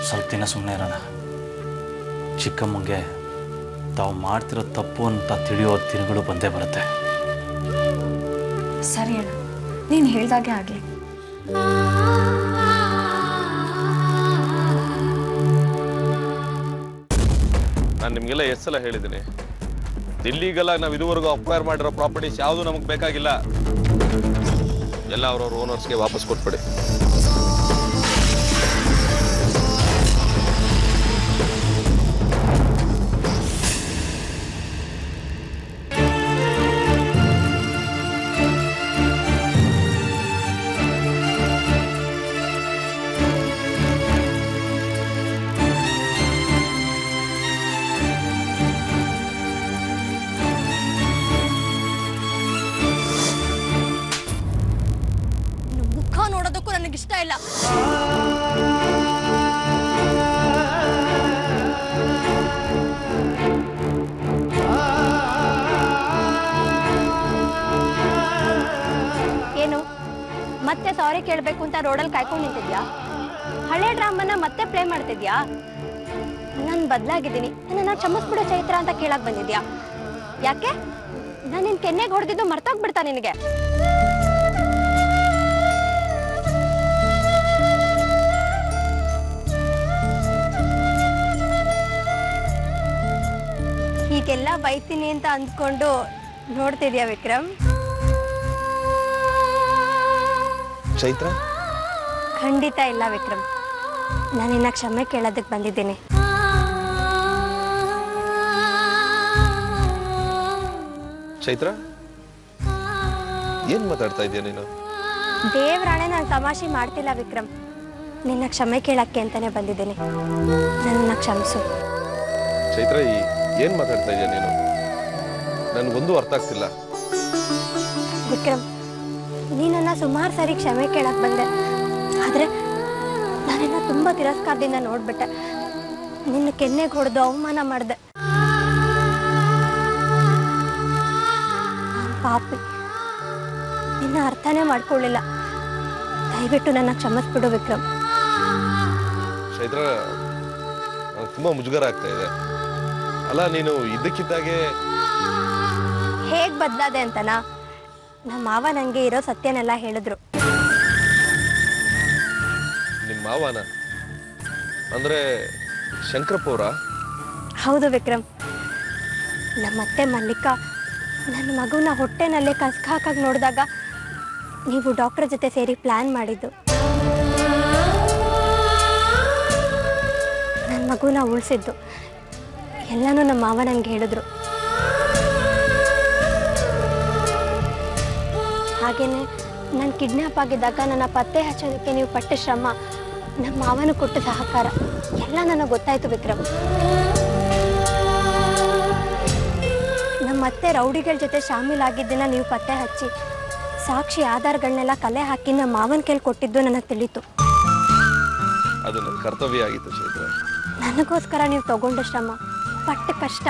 ಸ್ವಲ್ಪ ದಿನ ಸುಮ್ಮನೆ ಇರೋಣ. ಚಿಕ್ಕಮ್ಮಂಗೆ ತಾವು ಮಾಡ್ತಿರೋ ತಪ್ಪು ಅಂತ ತಿಳಿಯೋ ದಿನಗಳು ಬಂದೇ ಬರುತ್ತೆ. ಸರಿ ಅಣ್ಣ, ನೀನು ಹೇಳ್ದಾಗೆ ಆಗಲಿ. ನಾನು ನಿಮಗೆಲ್ಲ ಎಷ್ಟು ಸಲ ಹೇಳಿದ್ದೀನಿ, ದಿಲ್ಲಿಗೆಲ್ಲ ನಾವು ಇದುವರೆಗೂ ಅಕ್ವೈರ್ ಮಾಡಿರೋ ಪ್ರಾಪರ್ಟೀಸ್ ಯಾವುದು ನಮಗೆ ಬೇಕಾಗಿಲ್ಲ. ಎಲ್ಲ ಅವ್ರವ್ರ ಓನರ್ಸ್ಗೆ ವಾಪಸ್ ಕೊಟ್ಬಿಡಿ. ನೋಡೋದಕ್ಕೂ ನನಗಿಷ್ಟ ಇಲ್ಲ. ಏನು ಮತ್ತೆ ಸಾರಿ ಕೇಳಬೇಕು ಅಂತ ರೋಡಲ್ಲಿ ಕಾಯ್ಕೊಂಡು ನಿಂತಿದ್ಯಾ? ಹಳೆ ಡ್ರಾಮನ್ನ ಮತ್ತೆ ಪ್ಲೇ ಮಾಡ್ತಿದ್ಯಾ? ನಾನು ಬದಲಾಗಿದ್ದೀನಿ, ನನ್ನ ಕ್ಷಮಿಸ್ಬಿಡು ಚೈತ್ರ ಅಂತ ಕೇಳಕ್ ಬಂದಿದ್ಯಾ? ಯಾಕೆ ನಾನು ನಿನ್ ಕೆನ್ನೆಗೆ ಹೊಡೆದಿದ್ದು ಮರ್ತೋಗ್ಬಿಡ್ತಾ ನಿನಗೆ? ಹೀಗೆಲ್ಲ ಬೈತೀನಿ ಅಂತ ಅಂದ್ಕೊಂಡು ನೋಡ್ತಿದ್ಯಾ ವಿಕ್ರಮ್? ಚೈತ್ರ, ಖಂಡಿತ ಇಲ್ಲ ವಿಕ್ರಮ್, ನಾನಿನ್ನ ಕ್ಷಮೆ ಕೇಳೋದಕ್ಕೆ ಬಂದಿದ್ದೀನಿ. ಚೈತ್ರ, ಏನ್ ಮಾತಾಡ್ತಾ ಇದೀಯ ನೀನು? ದೇವ್ರಾಣೆ ನಾನು ತಮಾಷೆ ಮಾಡ್ತಿಲ್ಲ ವಿಕ್ರಮ್, ನಿನ್ನ ಕ್ಷಮೆ ಕೇಳಕ್ಕೆ ಅಂತಾನೆ ಬಂದಿದ್ದೀನಿ. ನನ್ನ ಕ್ಷಮಿಸು. ಚೈತ್ರ, ಏನ್ ಮಾತಾಡ್ತಾ ಇದೀಯ ನೀನು? ನನ್ಗೊಂದು ಅರ್ಥ ಆಗ್ತಿಲ್ಲ. ವಿಕ್ರಮ್, ನೀನನ್ನ ಸುಮಾರು ಸಾರಿ ಕ್ಷಮೆ ಕೇಳಕ್ ಬಂದೆ, ಆದ್ರೆ ನಾನಿನ್ನ ತುಂಬಾ ತಿರಸ್ಕಾರದಿಂದ ನೋಡ್ಬಿಟ್ಟೆ. ನಿನ್ನ ಕೆನ್ನೆಗೆ ಹೊಡೆದು ಅವಮಾನ ಮಾಡಿದೆ. ಪಾಪಿ, ನಿನ್ನ ಅರ್ಥನೇ ಮಾಡ್ಕೊಳ್ಳಿಲ್ಲ. ದಯವಿಟ್ಟು ನನ್ನ ಕ್ಷಮಿಸ್ಬಿಡು ವಿಕ್ರಮ್. ಚೈತ್ರ, ನನಗೆ ತುಂಬಾ ಮುಜುಗರ ಆಗ್ತಾ ಇದೆ. ಅಲ್ಲ, ನೀನು ಇದ್ದಕ್ಕಿದ್ದಾಗೆ ಹೇಗ್ ಬದಲಾದೆ ಅಂತನಾ? ನಮ್ಮ ಮಾವ ನಂಗೆ ಇರೋ ಸತ್ಯನೆಲ್ಲ ಹೇಳಿದ್ರು. ನಿಮ್ಮ ಮಾವನ ಅಂದ್ರೆ ಶಂಕರಪ್ಪ ಅವರ? ಹೌದು ವಿಕ್ರಮ್, ನಮ್ಮತ್ತೆ ಮಲ್ಲಿಕಾ ನನ್ನ ಮಗುನ ಹೊಟ್ಟೆನಲ್ಲೇ ಕಸ್ಕಾಕಾಗಿ ನೋಡಿದಾಗ ನೀವು ಡಾಕ್ಟರ್ ಜೊತೆ ಸೇರಿ ಪ್ಲಾನ್ ಮಾಡಿದ್ದು. ನನ್ನ ಮಗುನ ಉಳಿಸಿದ್ದು ಎಲ್ಲನೂ ನಮ್ಮ ಮಾವ ನನಗೆ ಹೇಳಿದ್ರು. ಹಾಗೇನೆ ನಾನು ಕಿಡ್ನಾಪ್ ಆಗಿದ್ದಾಗ ನನ್ನ ಪತ್ತೆ ಹಚ್ಚೋದಕ್ಕೆ ನೀವು ಪಟ್ಟ ಶ್ರಮ, ನಮ್ಮ ಮಾವನು ಕೊಟ್ಟ ಸಹಕಾರ ಎಲ್ಲ ನನಗೆ ಗೊತ್ತಾಯ್ತು ವಿಕ್ರಮ್. ನಮ್ಮತ್ತೆ ರೌಡಿಗಳ ಜೊತೆ ಶಾಮೀಲಾಗಿದ್ದನ್ನ ನೀವು ಪತ್ತೆ ಹಚ್ಚಿ ಸಾಕ್ಷಿ ಆಧಾರಗಳನ್ನೆಲ್ಲ ಕಲೆ ಹಾಕಿ ನಮ್ಮ ಮಾವನ ಕೈಲಿ ಕೊಟ್ಟಿದ್ದು ನನಗೆ ತಿಳಿತು. ಅದು ನನ್ನ ಕರ್ತವ್ಯ ಆಗಿತ್ತು ಚೈತ್ರ. ನನಗೋಸ್ಕರ ನೀವು ತಗೊಂಡ ಶ್ರಮ, ಪಟ್ಟ ಕಷ್ಟ,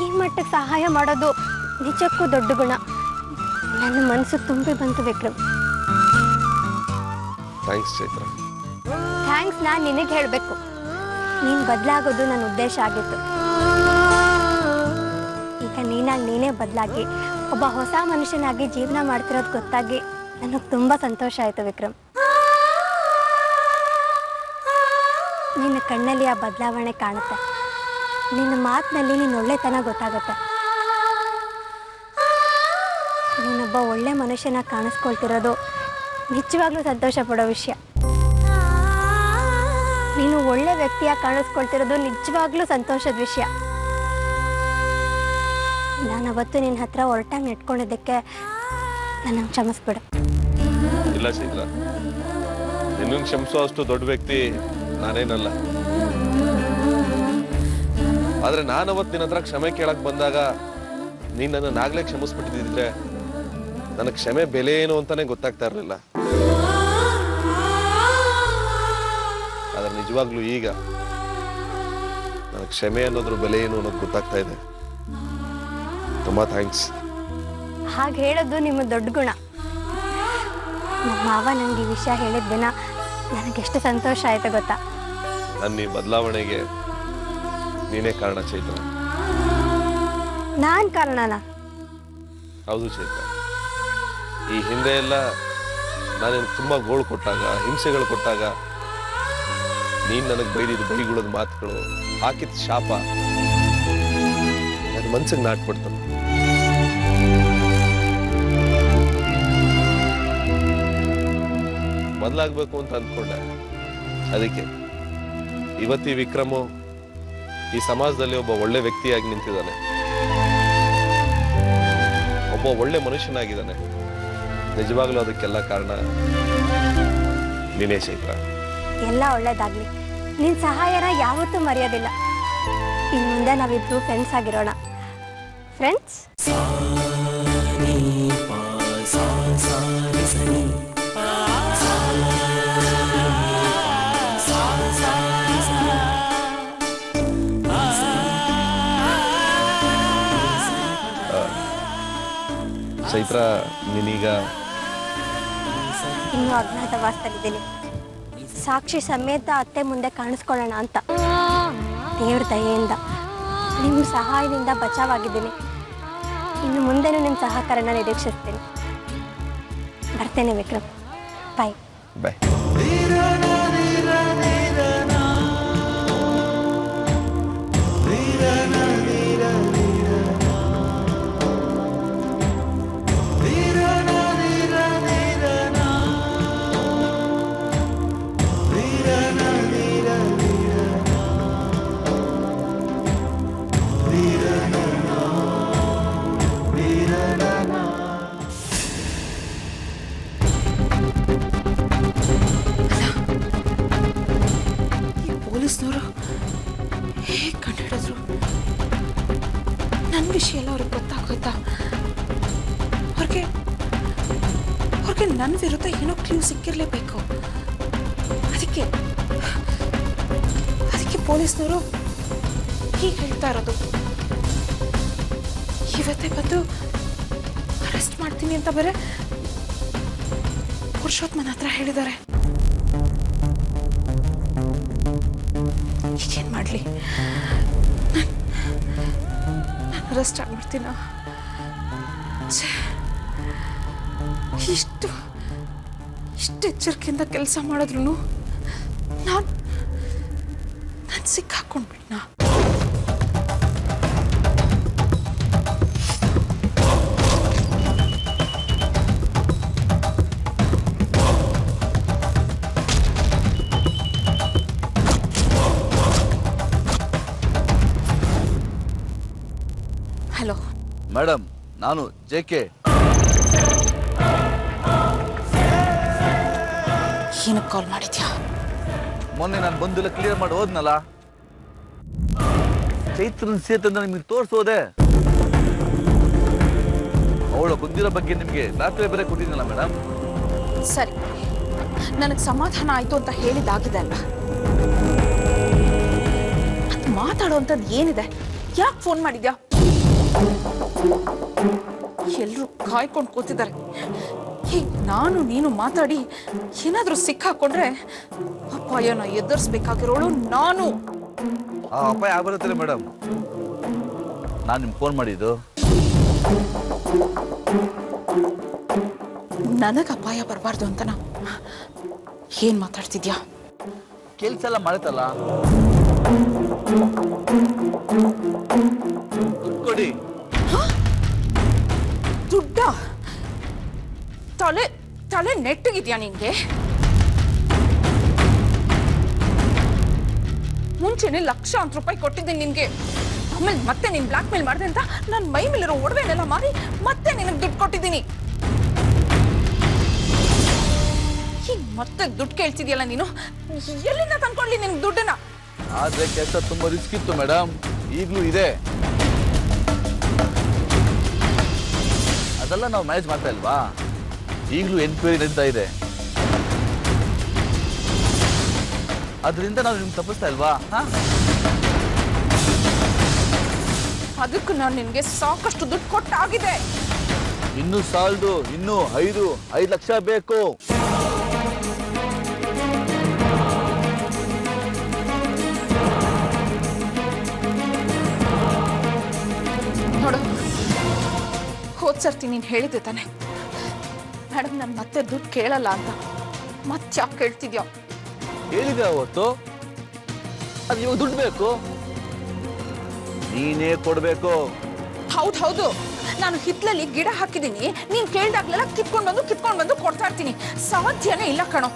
ಈ ಮಟ್ಟಕ್ಕೆ ಸಹಾಯ ಮಾಡೋದು ನಿಜಕ್ಕೂ ದೊಡ್ಡ ಗುಣ. ನನ್ನ ಮನಸ್ಸು ತುಂಬಿ ಬಂತು ವಿಕ್ರಮ್. ಥ್ಯಾಂಕ್ಸ್ ಚೈತ್ರ. ಥ್ಯಾಂಕ್ಸ್ ನಾನು ನಿನಗೆ ಹೇಳಬೇಕು. ನೀನು ಬದಲಾಗೋದು ನನ್ನ ಉದ್ದೇಶ ಆಗಿತ್ತು. ಈಗ ನೀನಾಗಿ ನೀನೇ ಬದಲಾಗಿ ಒಬ್ಬ ಹೊಸ ಮನುಷ್ಯನಾಗಿ ಜೀವನ ಮಾಡ್ತಿರೋದು ಗೊತ್ತಾಗಿ ನನಗೆ ತುಂಬ ಸಂತೋಷ ಆಯಿತು ವಿಕ್ರಮ್. ನಿನ್ನ ಕಣ್ಣಲ್ಲಿ ಆ ಬದಲಾವಣೆ ಕಾಣುತ್ತೆ, ನಿನ್ನ ಮಾತಿನಲ್ಲಿ ನೀನು ಒಳ್ಳೆತನ ಗೊತ್ತಾಗುತ್ತೆ. ನೀನೊಬ್ಬ ಒಳ್ಳೆ ಮನುಷ್ಯನ ಕಾಣಿಸ್ಕೊಳ್ತಿರೋದು ನಿಜವಾಗ್ಲೂ ಸಂತೋಷ ಪಡೋ ವಿಷಯ. ನೀನು ಒಳ್ಳೆ ವ್ಯಕ್ತಿಯಾಗಿ ಕಾಣಿಸ್ಕೊಳ್ತಿರೋದು ನಿಜವಾಗ್ಲೂ ಸಂತೋಷದ ವಿಷಯ. ನಾನು ಅವತ್ತು ನಿನ್ನ ಹತ್ರ ಹೊರಟಾಗಿ ನೆಟ್ಕೊಂಡಿದ್ದಕ್ಕೆ ನನ್ನ ಕ್ಷಮಿಸ್ಬಿಡು. ಇಲ್ಲ ಚೈತ್ರ, ನಿನ್ನ ಕ್ಷಮಿಸೋ ಅಷ್ಟು ದೊಡ್ಡ ವ್ಯಕ್ತಿ ನಾನೇನಲ್ಲ. ಆದ್ರೆ ನಾನು ಅವತ್ತು ನಿನ್ನ ಹತ್ರ ಕ್ಷಮೆ ಕೇಳಕ್ ಬಂದಾಗ ನೀನ್ ನನ್ನನ್ನಾಗ್ಲೇ ಕ್ಷಮಿಸ್ಬಿಟ್ಟಿದ್ರೆ ನನಗೆ ಕ್ಷಮೆ ಬೆಲೆ ಏನು ಅಂತಾನೆ ಗೊತ್ತಾಗ್ತಾ ಇರಲಿಲ್ಲ. ಆದ್ರೆ ನಿಜವಾಗ್ಲೂ ಈಗ ನನಗೆ ಕ್ಷಮೆ ಅನ್ನೋದ್ರ ಬೆಲೆ ಏನು ಅನ್ನೋದು ಗೊತ್ತಾಗ್ತಾ ಇದೆ. ತುಂಬಾ ಥ್ಯಾಂಕ್ಸ್. ಹಾಗೆ ಹೇಳೋದು ನಿಮ್ಮ ದೊಡ್ಡ ಗುಣ. ನಮ್ಮ ಮಾವ ನಂಗೆ ಈ ವಿಷಯ ಹೇಳಿದ ದಿನ ನನಗೆಷ್ಟು ಸಂತೋಷ ಆಯ್ತು ಗೊತ್ತಾ. ನನ್ನ ಈ ಬದಲಾವಣೆಗೆ ನೀನೇ ಕಾರಣ ಚೈತ್ರ. ನಾನ್ ಕಾರಣನಾ? ಹೌದು ಚೈತ್ರ. ಈ ಹಿಂದೆ ಎಲ್ಲ ನಾನು ತುಂಬಾ ಗೋಳು ಕೊಟ್ಟಾಗ, ಹಿಂಸೆಗಳು ಕೊಟ್ಟಾಗ ನೀನ್ ನನಗೆ ಬೈದಿದ್ದು ಬೈಗುಳದ ಮಾತುಗಳು, ಹಾಕಿದ ಶಾಪ ನನ್ನ ಮನ್ಸಿಗೆ ನಾಟ್ಬಿಡ್ತು. ಬದಲಾಗಬೇಕು ಅಂತ ಅಂದ್ಕೊಂಡೆ. ಅದಕ್ಕೆ ಇವತ್ತಿ ವಿಕ್ರಮು ಈ ಸಮಾಜದಲ್ಲಿ ಒಬ್ಬ ಒಳ್ಳೆ ವ್ಯಕ್ತಿಯಾಗಿ ನಿಂತಿದ್ದಾನೆ, ಒಬ್ಬ ಒಳ್ಳೆ ಮನುಷ್ಯನಾಗಿದ್ದಾನೆ. ನಿಜವಾಗ್ಲೂ ಅದಕ್ಕೆಲ್ಲ ಕಾರಣ ನೀನೇ ಚೈತ್ರ. ಎಲ್ಲ ಒಳ್ಳೇದಾಗ್ಲಿ. ನಿನ್ ಸಹಾಯನ ಯಾವತ್ತೂ ಮರೆಯೋದಿಲ್ಲ. ಇನ್ ಮುಂದೆ ನಾವಿಬ್ರು ಫ್ರೆಂಡ್ಸ್ ಆಗಿರೋಣ. ಫ್ರೆಂಡ್ಸ್. ಚೈತ್ರ, ನೀನೀಗ ಇನ್ನೂ ಅಜ್ಞಾತವಾಸದಲ್ಲಿದ್ದೀನಿ. ಸಾಕ್ಷಿ ಸಮೇತ ಅತ್ತೆ ಮುಂದೆ ಕಾಣಿಸ್ಕೊಳ್ಳೋಣ ಅಂತ ದೇವ್ರ ದಯೆಯಿಂದ ನಿಮ್ಮ ಸಹಾಯದಿಂದ ಬಚಾವಾಗಿದ್ದೀನಿ. ಇನ್ನು ಮುಂದೆನೂ ನಿಮ್ಮ ಸಹಕಾರನ ನಿರೀಕ್ಷಿಸ್ತೀನಿ. ಬರ್ತೇನೆ ವಿಕ್ರಮ್. ಬಾಯ್ ಬಾಯ್. ಪೊಲೀಸ್ನವರು ಹೇಗೆ ಕಂಡುಹಿಡಿದ್ರು? ನನ್ನ ವಿಷಯ ಎಲ್ಲ ಅವ್ರಿಗೆ ಗೊತ್ತಾಗೋಯ್ತಾ? ಅವ್ರಿಗೆ ನನ್ನ ವಿರುದ್ಧ ಏನೋ ಕ್ಲೂ ಸಿಕ್ಕಿರ್ಲೇಬೇಕು. ಅದಕ್ಕೆ ಪೊಲೀಸ್ನವರು ಹೀಗೆ ಹೇಳ್ತಾ ಇರೋದು. ಇವತ್ತೇ ಬಂದು ಅರೆಸ್ಟ್ ಮಾಡ್ತೀನಿ ಅಂತ ಬೇರೆ ಪುರುಷೋತ್ತಮನ ಹತ್ರ ಹೇಳಿದ್ದಾರೆ. ಈಗೇನು ಮಾಡಲಿ? ನಾನು ಅರೆಸ್ಟ್ ಆಗ್ಬಿಡ್ತೀನ? ಇಷ್ಟು ಎಚ್ಚರಿಕೆಯಿಂದ ಕೆಲಸ ಮಾಡಿದ್ರು ನಾನು ಸಿಕ್ಕಾಕೊಂಡ್ಬಿಟ್ನ. ಹಲೋ ಮೇಡಮ್, ನಾನು ಜೆ.ಕೆ. ಏನಕ್ಕೆ ಕಾಲ್ ಮಾಡಿದ್ಯಾ? ಮೊನ್ನೆ ನಾನು ಬಂದಿಲ್ಲ ಕ್ಲಿಯರ್ ಮಾಡಿ ಹೋದ್ನಲ್ಲ. ಚೈತ್ರನ್ ಸೇತನ್ನ ನಿಮಗೆ ತೋರಿಸೋದೆ. ಅವಳ ಬಂದಿರೋ ಬಗ್ಗೆ ನಿಮಗೆ ದಾಖಲೆ ಬೇರೆ ಕೊಟ್ಟಿದ್ನಲ್ಲ ಮೇಡಮ್. ಸರಿ, ನನಗೆ ಸಮಾಧಾನ ಆಯ್ತು ಅಂತ ಹೇಳಿದಾಗಿದೆ ಅಲ್ಲ. ಅದು ಮಾತಾಡೋವಂಥದ್ದು ಏನಿದೆ? ಯಾಕೆ ಫೋನ್ ಮಾಡಿದ್ಯಾ? ಎಲ್ಲರೂ ಕಾಯ್ಕೊಂಡು ಕೂತಿದ್ದಾರೆ. ಹೀಗೆ ನಾನು ನೀನು ಮಾತಾಡಿ ಏನಾದ್ರೂ ಸಿಕ್ಕಾಕೊಂಡ್ರೆ ಅಪಾಯನ ಎದುರಿಸ್ಬೇಕಾಗಿರೋಳು ನಾನು. ಆ ಅಪಾಯ ಆಗ್ಬರುತ್ತಾರೆ ಮೇಡಮ್. ನಾನು ನಿಮ್ಗೆ ಫೋನ್ ಮಾಡಿದ್ದು ನನಗೆ ಅಪಾಯ ಬರಬಾರ್ದು ಅಂತನಾ? ಏನ್ ಮಾತಾಡ್ತಿದ್ಯಾ? ಕೆಲ್ಸ ಎಲ್ಲ ಮಾಡತ್ತಲ್ಲ. ದುಡ್ಡು ಕೊಡಿ. ದುಡ್ಡ? ತಲೆ ನೆಟ್ಟಗಿದ್ಯಾ ನಿನ್ಗೆ? ಮುಂಚೆನೆ ಲಕ್ಷಾಂತರ ರೂಪಾಯಿ ಕೊಟ್ಟಿದ್ದೀನಿ ನಿನ್ಗೆ. ಆಮೇಲೆ ಮತ್ತೆ ನೀನ್ ಬ್ಲಾಕ್ ಮೇಲ್ ಮಾಡಿದೆ ಅಂತ ನನ್ನ ಮೈ ಮೇಲಿರೋ ಒಡವೆನೆಲ್ಲ ಮಾರಿ ಮತ್ತೆ ನಿನಗೆ ದುಡ್ಡು ಕೊಟ್ಟಿದ್ದೀನಿ. ಈಗ ಮತ್ತೆ ದುಡ್ಡು ಕೇಳ್ತಿದ್ಯಲ್ಲ ನೀನು. ಎಲ್ಲಿಂದ ತಂದ್ಕೊಳ್ಳಿ ನಿನ್ಗೆ ದುಡ್ಡನ್ನ? ಆದ್ರೆ ಕೆಲಸ ತುಂಬಾ ರಿಸ್ಕ್ ಇತ್ತು ಮೇಡಮ್. ಈಗಲೂ ಇದೆ. ಅದೆಲ್ಲ ನಾವು ಮ್ಯಾನೇಜ್ ಮಾಡ್ತಾ ಇಲ್ವಾ? ಈಗಲೂ ಎನ್ಕ್ವೈರಿ ನಡೀತಾ ಇದೆ. ಅದರಿಂದ ನಾವು ನಿಮ್ಗೆ ತಪ್ಪಿಸ್ತಾ ಇಲ್ವಾ? ಅದಕ್ಕೆ ನಾನು ನಿನ್ಗೆ ಸಾಕಷ್ಟು ದುಡ್ಡು ಕೊಟ್ಟಾಗಿದೆ. ಇನ್ನೂ ಸಾಲದು. ಇನ್ನೂ 5 ಲಕ್ಷ ಬೇಕು. ಹೋದ್ ಸರ್ತಿ ನೀನು ಹೇಳಿದ್ದೆ ತಾನೆ ಮೇಡಮ್ ನಾನು ಮತ್ತೆ ದುಡ್ಡು ಕೇಳಲ್ಲ ಅಂತ. ಮತ್ತೆ ಯಾಕೆ ಕೇಳ್ತಿದ್ಯಾ? ಹೇಳಿದೆ ಅವತ್ತು, ಅದು ಇವಾಗ ದುಡ್ಡು ಬೇಕು, ನೀನೇ ಕೊಡ್ಬೇಕು. ಹೌದು, ನಾನು ಹಿತ್ಲಲ್ಲಿ ಗಿಡ ಹಾಕಿದ್ದೀನಿ, ನೀನ್ ಕೇಳ್ದಾಗ್ಲೆಲ್ಲ ಕಿತ್ಕೊಂಡ್ ಬಂದು ಕೊಡ್ತಾ ಇರ್ತೀನಿ. ಸಾಧ್ಯನೇ ಇಲ್ಲ ಕಣೋ.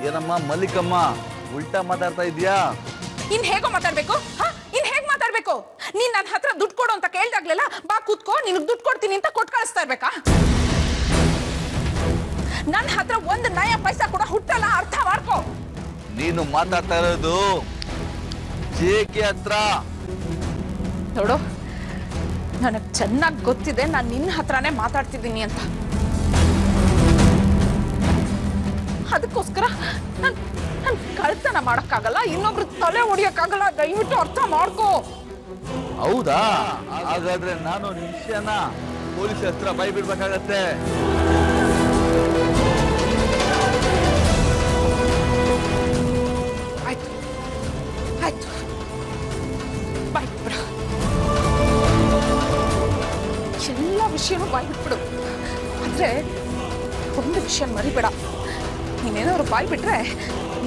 ಏನಮ್ಮ ಮಲ್ಲಿಕಮ್ಮ, ಉಲ್ಟಾ ಮಾತಾಡ್ತಾ ಇದೀಯಾ? ಇನ್ ಹೇಗೋ ಮಾತಾಡ್ಬೇಕು? ಇನ್ ಹೇಗ್ ಮಾತಾಡ್ಬೇಕು? ನೀನ್ ನನ್ನ ಹತ್ರ ದುಡ್ಡು ಕೊಡು ಅಂತ ಕೇಳ್ದಾಗ್ಲೆಲ್ಲ ಬಾ ಕೂತ್ಕೋ, ನಿನಗ್ ದುಡ್ಡು ಕೊಡ್ತೀನಿ ಅಂತ ಕೊಟ್ಟು ಕಳಿಸ್ತಾ ಇರ್ಬೇಕಾ? ನನ್ನ ಹತ್ರ ಒಂದು ನಯ ಪೈಸಾ ಕೂಡ ಹುಟ್ಟಲ್ಲ, ಅರ್ಥ ಮಾಡ್ಕೋ. ನೀನು ಮಾತಾಡ್ತಾ ಇರೋದು ಜೇಕೆ ಹತ್ರ. ನೋಡು, ನನಗ್ ಚೆನ್ನಾಗಿ ಗೊತ್ತಿದೆ ನಾನು ನಿನ್ನ ಹತ್ರನೇ ಮಾತಾಡ್ತಿದ್ದೀನಿ ಅಂತ. ಅದಕ್ಕೋಸ್ಕರ ನನ್ ಕಳ್ತನ ಮಾಡಕ್ಕಾಗಲ್ಲ, ಇನ್ನೊಬ್ರು ತಲೆ ಹೊಡಿಯಕ್ಕಾಗಲ್ಲ. ದಯವಿಟ್ಟು ಅರ್ಥ ಮಾಡ್ಕೋ. ಹೌದಾ? ಹಾಗಾದ್ರೆ ನಾನು ನಿಶ್ಚಯನ ಪೊಲೀಸ್ ಹತ್ರ ಬೈ ಬಿಡ್ಬೇಕಾಗತ್ತೆ. ಆಯ್ತು, ಬಾಯ್ ಬಿಡು. ಎಲ್ಲ ವಿಷಯನೂ ಬಾಯ್ ಬಿಟ್ಬಿಡು. ಆದ್ರೆ ಒಂದು ವಿಷಯ ಮರಿಬೇಡ, ನೀನೇನಾದ್ರು ಬಾಯ್ ಬಿಟ್ರೆ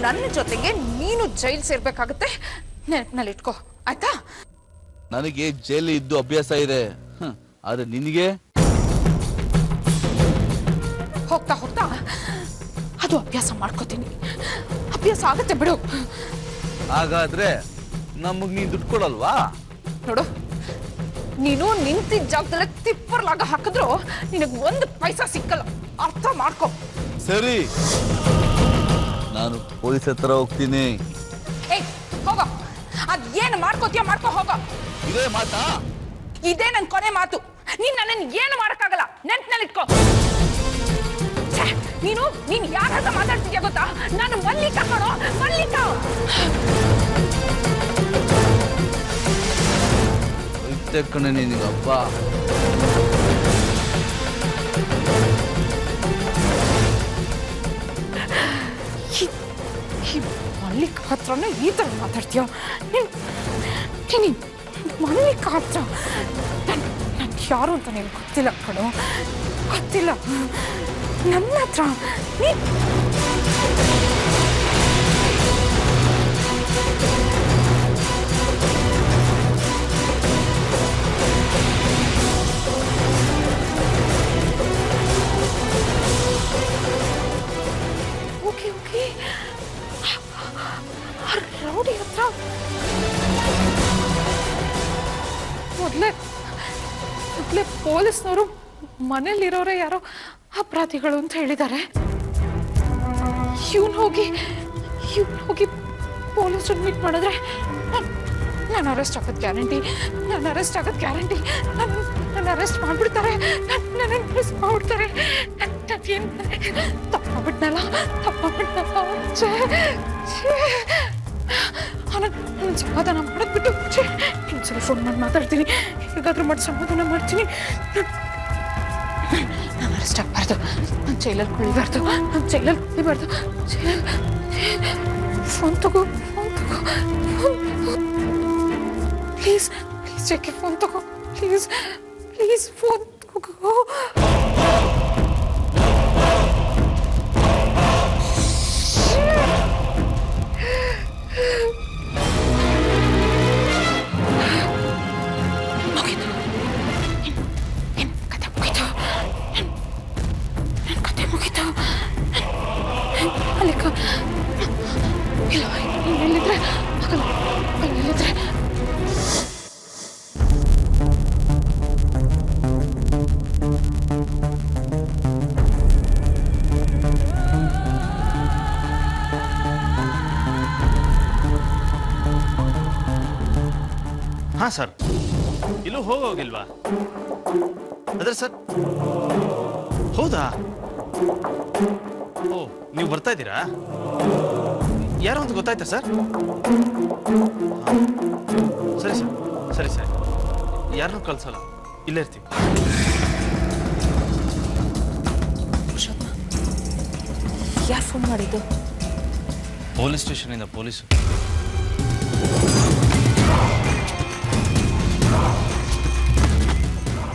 ನನ್ನ ಜೊತೆಗೆ ನೀನು ಜೈಲ್ ಸೇರ್ಬೇಕಾಗತ್ತೆ. ನೆನಪಿನಲ್ಲಿ ಇಟ್ಕೋ, ಆಯ್ತಾ? ನನಗೆ ಜೈಲಿ ಇದ್ದು ಅಭ್ಯಾಸ ಇದೆ, ಆದ್ರೆ ನಿನಗೆ ಹೋಗ್ತಾ ಹೋಗ್ತಾ ಅದು ಅಭ್ಯಾಸ ಮಾಡ್ಕೋತೀನಿ. ಅಭ್ಯಾಸ ಆಗತ್ತೆ ಬಿಡು. ಹಾಗಾದ್ರೆ ನಮಗ್ ನೀನ್ ದುಡ್ಡು ಕೊಡಲ್ವಾ? ನೋಡು, ನೀನು ನಿಂತಿದ್ದ ಜಾಗದಲ್ಲೇ ತಿಪ್ಪರ್ಲಾಗ ಹಾಕಿದ್ರು ನಿನಗ್ ಒಂದು ಪೈಸಾ ಸಿಕ್ಕಲ್ಲ, ಅರ್ಥ ಮಾಡ್ಕೋ. ಸರಿ, ನಾನು ಪೊಲೀಸ್ ಹತ್ರ ಹೋಗ್ತೀನಿ. ಏಯ್ ಹೋಗೋ, ಅದೇನು ಮಾಡ್ಕೋತೀಯ ಮಾಡ್ಕೋ, ಹೋಗೋ. ಇದೇ ಮಾತಾ? ಇದೇ ನನ್ ಕೊನೆ ಮಾತು. ನೀನ್ ನನ್ನನ್ನು ಏನು ಮಾಡಕ್ಕಾಗಲ್ಲ, ನೆನ್ಪಿನಲ್ಲಿ ಇಟ್ಕೋ. ನೀನು ಯಾರ ಹತ್ರ ಮಾತಾಡ್ತಿದ್ಯಾ ಗೊತ್ತಾ? ನಾನು ಮಲ್ಲಿಕಾ ಕಣೋ, ಮಲ್ಲಿಕಾ. ಕಣೆ ನಿನಗಪ್ಪ. ಮಲ್ಲಿಕಾ ಹತ್ರನೇ ಈ ತರ ಮಾತಾಡ್ತೀಯ? ಮಲ್ಲಿಕಾ ಹತ್ರ ನನ್ ಯಾರು ಅಂತ ನಿನ್ಗೆ ಗೊತ್ತಿಲ್ಲ ಕಣೋ, ಗೊತ್ತಿಲ್ಲ. ನನ್ನ ಹತ್ರ ಓಕೆ ರೌಡಿ ಹತ್ರ ಮೊದಲೇ ಪೊಲೀಸ್ನವರು ಮನೇಲಿರೋರೇ ಯಾರೋ ಅಪರಾಧಿಗಳು ಅಂತ ಹೇಳಿದ್ದಾರೆ. ಇವನು ಹೋಗಿ ಪೊಲೀಸರನ್ನ ಮೀಟ್ ಮಾಡಿದ್ರೆ ನಾನು ಅರೆಸ್ಟ್ ಆಗೋದು ಗ್ಯಾರಂಟಿ. ನಾನು ಅರೆಸ್ಟ್ ಮಾಡ್ಬಿಡ್ತಾರೆ. ನನ್ನ ಅರೆಸ್ಟ್ ಮಾಡ್ಬಿಡ್ತಾರೆ. ಏನು ತಪ್ಪಾಗ್ಬಿಟ್ನಲ್ಲ. ನನ್ನ ಸಮಾಧಾನ ಮಾಡೋದ್ಬಿಟ್ಟು ಇನ್ನೊಂದ್ಸಲ ಫೋನ್ ಮಾಡಿ ಮಾತಾಡ್ತೀನಿ. ಹೇಗಾದ್ರೂ ಮಾಡಿ ಸಮಾಧಾನ ಮಾಡ್ತೀನಿ. ನಾನು ಅರೆಸ್ಟ್ ಆಗಬಾರ್ದು, ನಾನು ಜೈಲಲ್ಲಿ ಕುಳಿಬಾರ್ದು. ಫೋನ್ ತಗೋ. ಪ್ಲೀಸ್ ಚೆಕ್ಕೆ ಫೋನ್ ತಗೋ. ಪ್ಲೀಸ್ ಫೋನ್ ತಗೋ. ಹಾಂ ಸರ್, ಇಲ್ಲೂ ಹೋಗೋಗಿಲ್ವಾ? ಅದೇ ಸರ್. ಹೌದಾ? ಓ, ನೀವು ಬರ್ತಾ ಇದ್ದೀರಾ? ಯಾರು ಅಂತ ಗೊತ್ತಾಯ್ತಾ ಸರ್? ಸರಿ ಯಾರನ್ನೂ ಕಳ್ಸಲ್ಲ, ಇಲ್ಲೇ ಇರ್ತೀವಿ. ಯಾರು ಫೋನ್ ಮಾಡಿದ್ದು? ಪೊಲೀಸ್ ಸ್ಟೇಷನಿಂದ ಪೊಲೀಸು.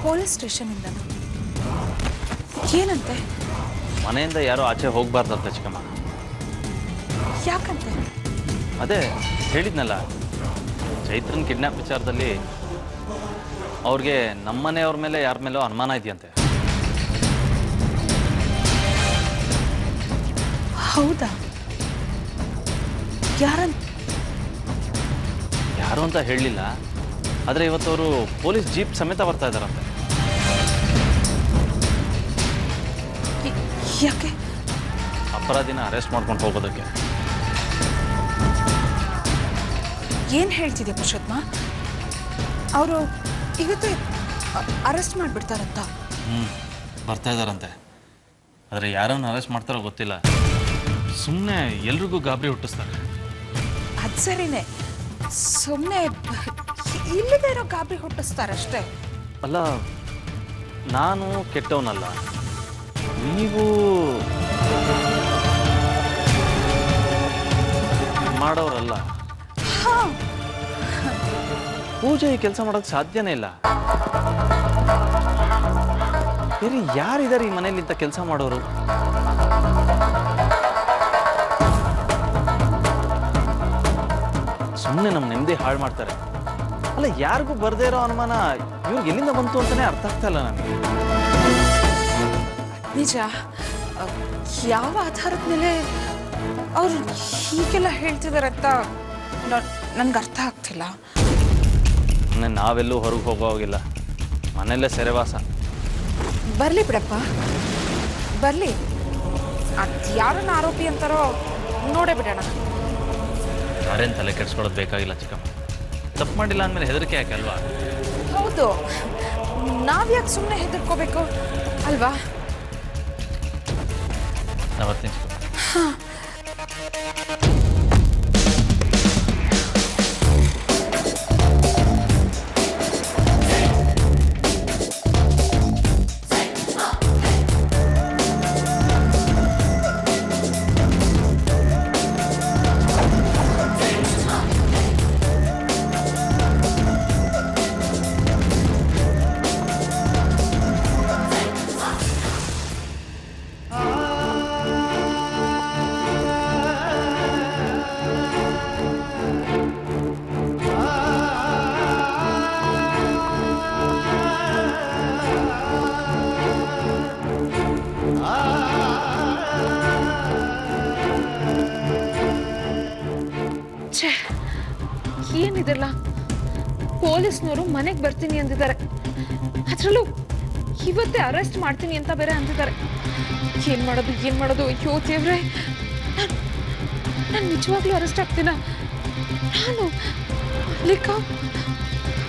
ಪೊಲೀಸ್ ಸ್ಟೇಷನಿಂದ ಏನಂತೆ? ಮನೆಯಿಂದ ಯಾರೋ ಆಚೆ ಹೋಗ್ಬಾರ್ದಂತೆ ಚಿಕ್ಕಮ್ಮ. ಯಾಕಂತೆ? ಅದೇ ಹೇಳಿದ್ನಲ್ಲ, ಚೈತ್ರನ್ ಕಿಡ್ನಾಪ್ ವಿಚಾರದಲ್ಲಿ ಅವ್ರಿಗೆ ನಮ್ಮನೆಯವ್ರ ಮೇಲೆ ಯಾರ ಮೇಲೋ ಅನುಮಾನ ಇದೆಯಂತೆ. ಹೌದಾ? ಯಾರು ಅಂತ ಹೇಳಲಿಲ್ಲ, ಆದರೆ ಇವತ್ತವರು ಪೊಲೀಸ್ ಜೀಪ್ ಸಮೇತ ಬರ್ತಾ ಇದ್ದಾರಂತೆ. ಯಾಕೆ? ಅಪರಾಧಿನ ಅರೆಸ್ಟ್ ಮಾಡ್ಕೊಂಡು ಹೋಗೋದಕ್ಕೆ. ಏನು ಹೇಳ್ತಿದ್ಯಾ ಪುರುಷೋತ್ತಮ? ಅವರು ಇವತ್ತೇ ಅರೆಸ್ಟ್ ಮಾಡಿಬಿಡ್ತಾರಂತ? ಬರ್ತಾ ಇದ್ದಾರಂತೆ. ಆದರೆ ಯಾರನ್ನು ಅರೆಸ್ಟ್ ಮಾಡ್ತಾರೋ ಗೊತ್ತಿಲ್ಲ. ಸುಮ್ಮನೆ ಎಲ್ರಿಗೂ ಗಾಬರಿ ಹುಟ್ಟಿಸ್ತಾರೆ. ಅದು ಸರಿನೇ, ಸುಮ್ಮನೆ ಇಲ್ಲದೇ ಇರೋ ಗಾಬರಿ ಹುಟ್ಟಿಸ್ತಾರಷ್ಟೇ. ಅಲ್ಲ, ನಾನು ಕೆಟ್ಟವನಲ್ಲ, ನೀವು ಮಾಡೋರಲ್ಲ. ಪೂಜೆ ಈ ಕೆಲಸ ಮಾಡೋಕ್ಕೆ ಸಾಧ್ಯನೇ ಇಲ್ಲ. ಬೇರೆ ಯಾರಿದ್ದಾರೆ ಈ ಮನೇಲಿ ಇಂಥ ಕೆಲಸ ಮಾಡೋರು? ಸುಮ್ಮನೆ ನಮ್ಮ ನೆಮ್ಮದಿ ಹಾಳು ಮಾಡ್ತಾರೆ. ಅಲ್ಲ, ಯಾರಿಗೂ ಬರ್ದೇ ಇರೋ ಅನುಮಾನ ಇವ್ರಿಗೆ ಎಲ್ಲಿಂದ ಬಂತು ಅಂತಾನೆ ಅರ್ಥ ಆಗ್ತಾ ಇಲ್ಲ ನನಗೆ. ನಿಜ, ಯಾವ ಆಧಾರದ ಮೇಲೆ ಅವ್ರು ಹೀಗೆಲ್ಲ ಹೇಳ್ತಿದ್ದಾರೆ ಅಂತ ನನ್ಗೆ ಅರ್ಥ ಆಗ್ತಿಲ್ಲ. ನಾವೆಲ್ಲೂ ಹೊರಗೆ ಹೋಗೋವಾಗಿಲ್ಲ, ಮನೆಯಲ್ಲೇ ಸೆರೆವಾಸ. ಬರ್ಲಿ ಬಿಡಪ್ಪ, ಬರ್ಲಿ. ಅದು ಯಾರನ್ನ ಆರೋಪಿ ಅಂತಾರೋ ನೋಡೇ ಬಿಡೋಣ. ಯಾರೇನು ತಲೆ ಕೆಡ್ಸ್ಕೊಳ್ಳೋದು ಬೇಕಾಗಿಲ್ಲ ಚಿಕ್ಕಮ್ಮ. ತಪ್ಪು ಮಾಡಿಲ್ಲ ಅಂದಮೇಲೆ ಹೆದರಿಕೆ ಯಾಕೆ ಅಲ್ವಾ? ಹೌದು, ನಾವ್ಯಾಕೆ ಸುಮ್ಮನೆ ಹೆದರ್ಕೋಬೇಕು ಅಲ್ವಾ? ನಾ ಬರ್ತೀನಿ ಚಿಕ್ಕಮ್ಮ. ಏನಿದೆಲ್ಲ? ಪೊಲೀಸ್ನವರು ಮನೆಗೆ ಬರ್ತೀನಿ ಅಂದಿದ್ದಾರೆ, ಅದ್ರಲ್ಲೂ ಇವತ್ತೇ ಅರೆಸ್ಟ್ ಮಾಡ್ತೀನಿ ಅಂತ ಬೇರೆ ಅಂದಿದ್ದಾರೆ. ಏನ್ ಮಾಡೋದು? ಅಯ್ಯೋ ದೇವ್ರೆ, ನಾನು ನಿಜವಾಗ್ಲೂ ಅರೆಸ್ಟ್ ಆಗ್ತೀನ? ನಾನು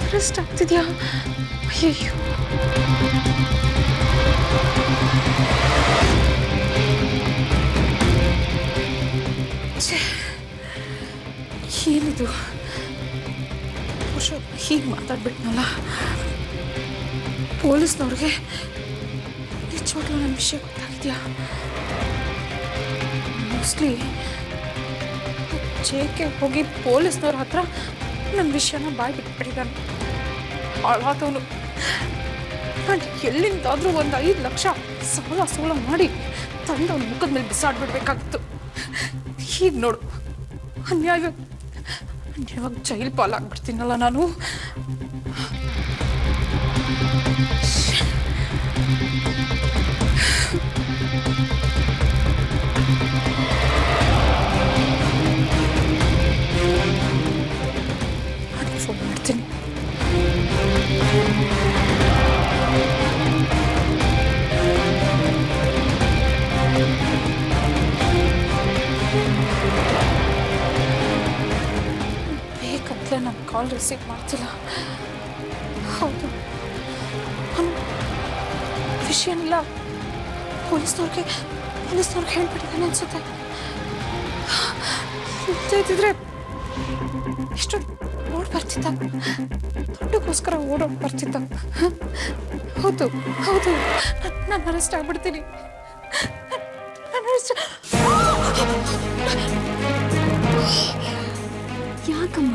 ಅರೆಸ್ಟ್ ಆಗ್ತಿದ್ಯಾ? ಅಯ್ಯೋ, ಏನಿದು? ಹೀಗೆ ಮಾತಾಡ್ಬಿಟ್ನಲ್ಲ. ಪೊಲೀಸ್ನವ್ರಿಗೆ ನಿಜವಾಗ್ಲೂ ನನ್ನ ವಿಷಯ ಗೊತ್ತಾಗಿದ್ಯಾ? ಮೋಸ್ಟ್ಲಿ ಜೇಕೆ ಹೋಗಿ ಪೊಲೀಸ್ನವ್ರ ಹತ್ರ ನನ್ನ ವಿಷಯನ ಬಾಯಿ ಬಿಟ್ಬಿಟ್ಟಿದ್ದಾನೆ. ಹಾಳಾದವನು. ನಾನು ಎಲ್ಲಿಂದಾದ್ರೂ ಒಂದು 5 ಲಕ್ಷ ಸಾಲ ಮಾಡಿ ತಂದು ಅವನ ಮುಖದ ಮೇಲೆ ಬಿಸಾಡ್ಬಿಡ್ಬೇಕಾಗಿತ್ತು. ಹೀಗೆ ನೋಡು, ಅನ್ಯಾಯವಾಗಿ ಜೈಲ್ ಪಾಲಾಗ್ಬಿಡ್ತೀನಲ್ಲ ನಾನು. ಫೋನ್ ಮಾಡ್ತೀನಿ. ನನ್ನ ಕಾಲ್ ರಿಸೀವ್ ಮಾಡ್ತಿಲ್ಲ. ಹೌದು, ವಿಷಯನೆಲ್ಲ ಪೊಲೀಸ್ನವ್ರಿಗೆ ಹೇಳ್ಬಿಟ್ಟಿದ್ದಾನೆ ಅನ್ಸುತ್ತೆ. ಇದ್ದಿದ್ರೆ ಎಷ್ಟು ಓಡ್ ಬರ್ತಿದ್ದ, ದುಡ್ಡುಗೋಸ್ಕರ ಓಡೋಡ್ ಬರ್ತಿದ್ದ. ಹೌದು, ನಾನು ಅರೆಸ್ಟ್ ಆಗ್ಬಿಡ್ತೀನಿ. ಯಾಕಮ್ಮ?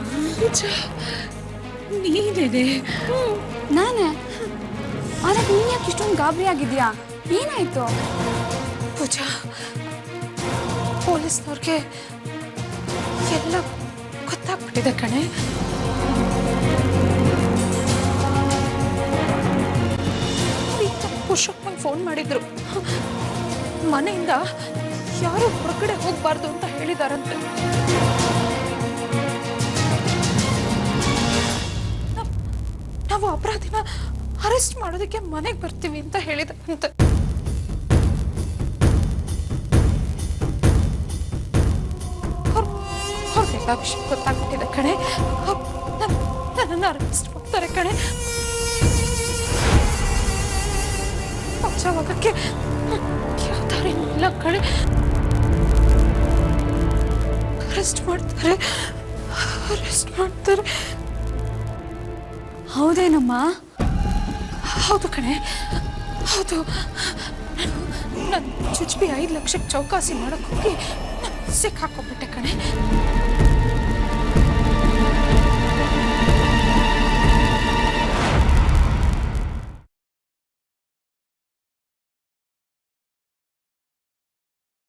ನೀನೇನೆ? ನಾನೇ? ಆದರೆ ನೀನು ಯಾಕೆ ಇಷ್ಟೊಂದು ಗಾಬರಿ ಆಗಿದ್ಯಾ? ಏನಾಯ್ತು? ಪೂಜಾ, ಪೊಲೀಸ್ನವ್ರಿಗೆ ಎಲ್ಲ ಗೊತ್ತಾಗ್ಬಿಟ್ಟಿದೆ ಕಣೆ. ಪುರುಷಪ್ಪಂಗೆ ಫೋನ್ ಮಾಡಿದ್ರು. ಮನೆಯಿಂದ ಯಾರು ಹೊರಗಡೆ ಹೋಗ್ಬಾರ್ದು ಅಂತ ಹೇಳಿದಾರಂತೆ. ನಾವು ಅಪರಾಧಿನ ಅರೆಸ್ಟ್ ಮಾಡೋದಕ್ಕೆ ಮನೆಗೆ ಬರ್ತೀವಿ ಅಂತ ಹೇಳಿದಾರಂತೆ. ಅವ್ರಿಗೆಲ್ಲ ವಿಷಯ ಗೊತ್ತಾಗ್ಬಿಟ್ಟಿದೆ ಕಣೆ. ನನ್ನನ್ನು ಅರೆಸ್ಟ್ ಮಾಡ್ತಾರೆ ಕಣೆ. ಬಚಾವಾಗಕ್ಕೆ ಯಾವ ದಾರಿನೂ ಇಲ್ಲ ಕಣೆ. ಅರೆಸ್ಟ್ ಮಾಡ್ತಾರೆ. ಹೌದೇನಮ್ಮ? ಹೌದು ಕಣೆ, ಹೌದು. ನಾನು ಚುಚ್ಬಿ 5 ಲಕ್ಷಕ್ಕೆ ಚೌಕಾಸಿ ಮಾಡಕ್ ಹೋಗಿ ಸಿಕ್ಕಾಕೊಂಡ್ಬಿಟ್ಟೆ ಕಣೆ.